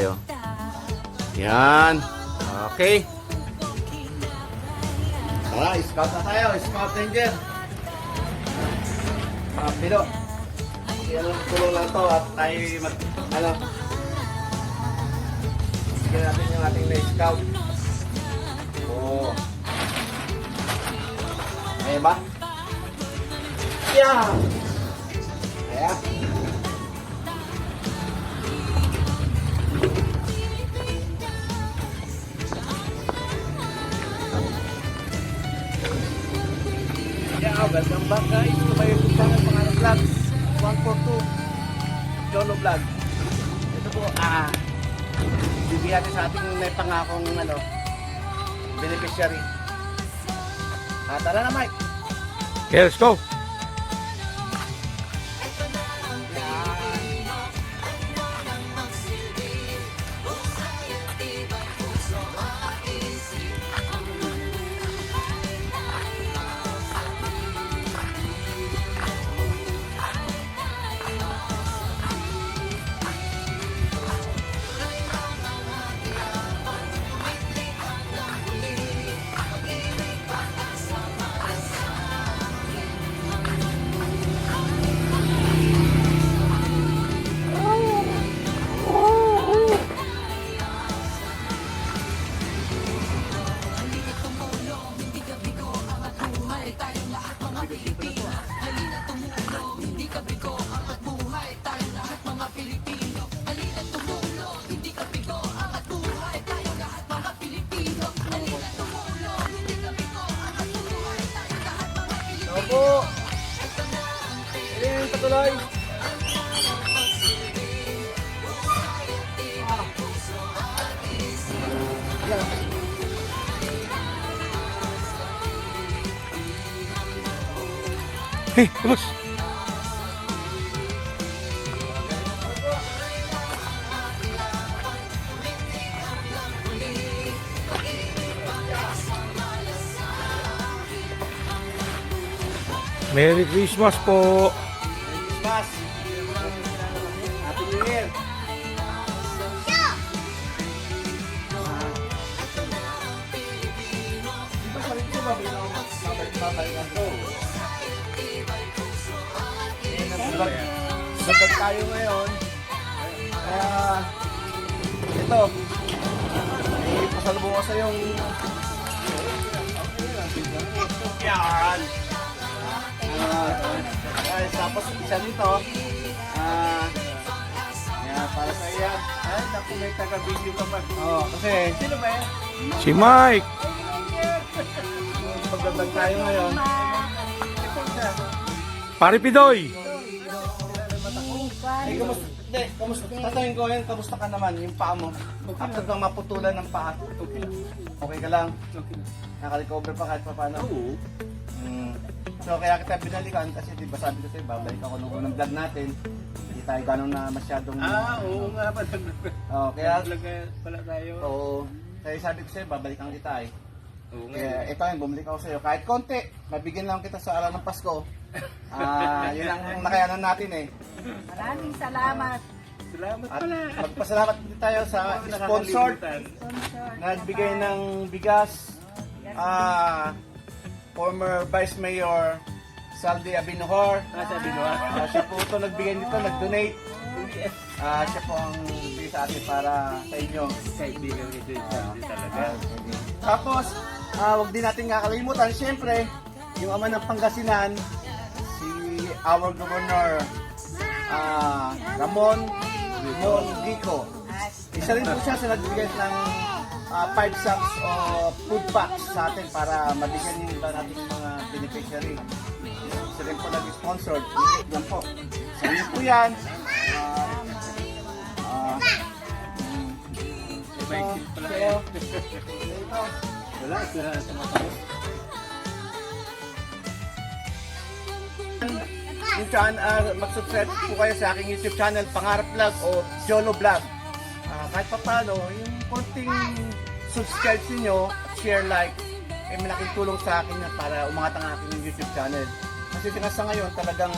tayo. Yan. Okay. Tara, scout na tayo. Scout ranger. Pilo. Yan ang tulong lang to at tayo sige natin yung ating na-scout. Oo. Ayan ba? Yeah! Ayan. Yeah, welcome back guys to my YouTube channel, Pangarap Vlogs 142 Jolo Vlog. Ito po, bibigyan natin sa ating may pangakong beneficiary. Tara na Mike. Okay, let's go. Opo. Ayan, patuloy. Hey, boss. Merry Christmas po. Christmas. Happy New Year. Dito pa rin ito ba bilang babalik ko? Sabag tayo ngayon. Kaya ito may pasalubong ko sa yung yan. Tapos isa dito para sa iya. Ay, naku, may taga-video ka pa. Oo, kasi sino ba yan? Si Mike. Pagdadag tayo ngayon. Pare Pidoy. Ay, kamusta? Tatawin ko yan, kamusta ka naman? Yung paa mo. After kang maputulan ng paa. Okay ka lang? Naka-recover pa kahit pa paano? Oo. So kaya kita binalikan kasi diba sabi ko sa'yo, babalik ako nung unang vlog natin. Hindi tayo gano'n na masyadong... Oo nga pala. Kaya... Pala tayo. Oo. Kaya sabi ko sa'yo, babalikan kita eh. Oo nga. Kaya ito yung bumalik ako sa'yo. Kahit konti, mabigyan lang kita sa araw ng Pasko. Yun ang nakayanan natin eh. Maraming salamat. Salamat At pala. magpasalamat din tayo sa sponsor na nagbigay ng bigas. Former Vice Mayor Saldi Abinohor. Sabi mo Siya po ito nagbigay nito, nag-donate. Siya po ang bigay sa atin para sa inyo. Kaibigan nito yung talaga. Tapos, huwag din natin kakalimutan, siyempre, yung ama ng Pangasinan, si our Governor Ramon Gico. Isa rin po siya sa nagbigay ng 5 sacks o food packs sa atin para mabigyan yung iba natin mga beneficiary. Isa rin po nag-sponsored. Yan po. Sa inyo po yan. May isip pala Ito. yan. Wala, sa mata ko. Yung mag-subscribe po kayo sa aking YouTube channel, Pangarap Vlog o Jolo Vlog. Kahit pa paano, yung konting subscribe niyo, share, like, ay malaking tulong sa akin yan para umangat ang aking YouTube channel. Kasi sa ngayon talagang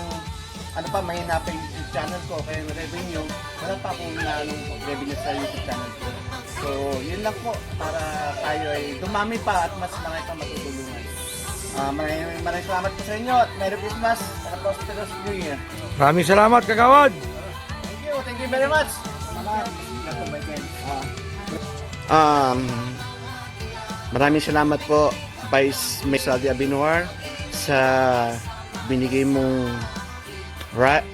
ano pa, mahina pa yung YouTube channel ko, kaya yung revenue, wala pa akong nanong revenue sa YouTube channel ko. So, yun lang po, para tayo ay dumami pa at mas mga itong matutulungan. Maraming salamat po sa inyo at Merry Christmas at Prosperous New Year. Maraming salamat, kagawad. Thank you very much. Maraming salamat po, Vice Mayor Saldi Abinoar, sa binigay mong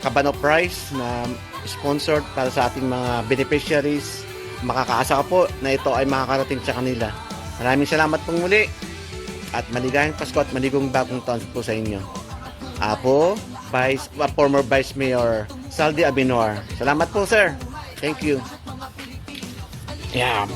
Kabano Prize na sponsored para sa ating mga beneficiaries. Makakaasa ka po na ito ay makakarating sa kanila. Maraming salamat pong muli at maligayang Pasko at maligong bagong taon po sa inyo. Apo, former Vice Mayor Saldi Abinoar. Salamat po, sir. Thank you. Yeah.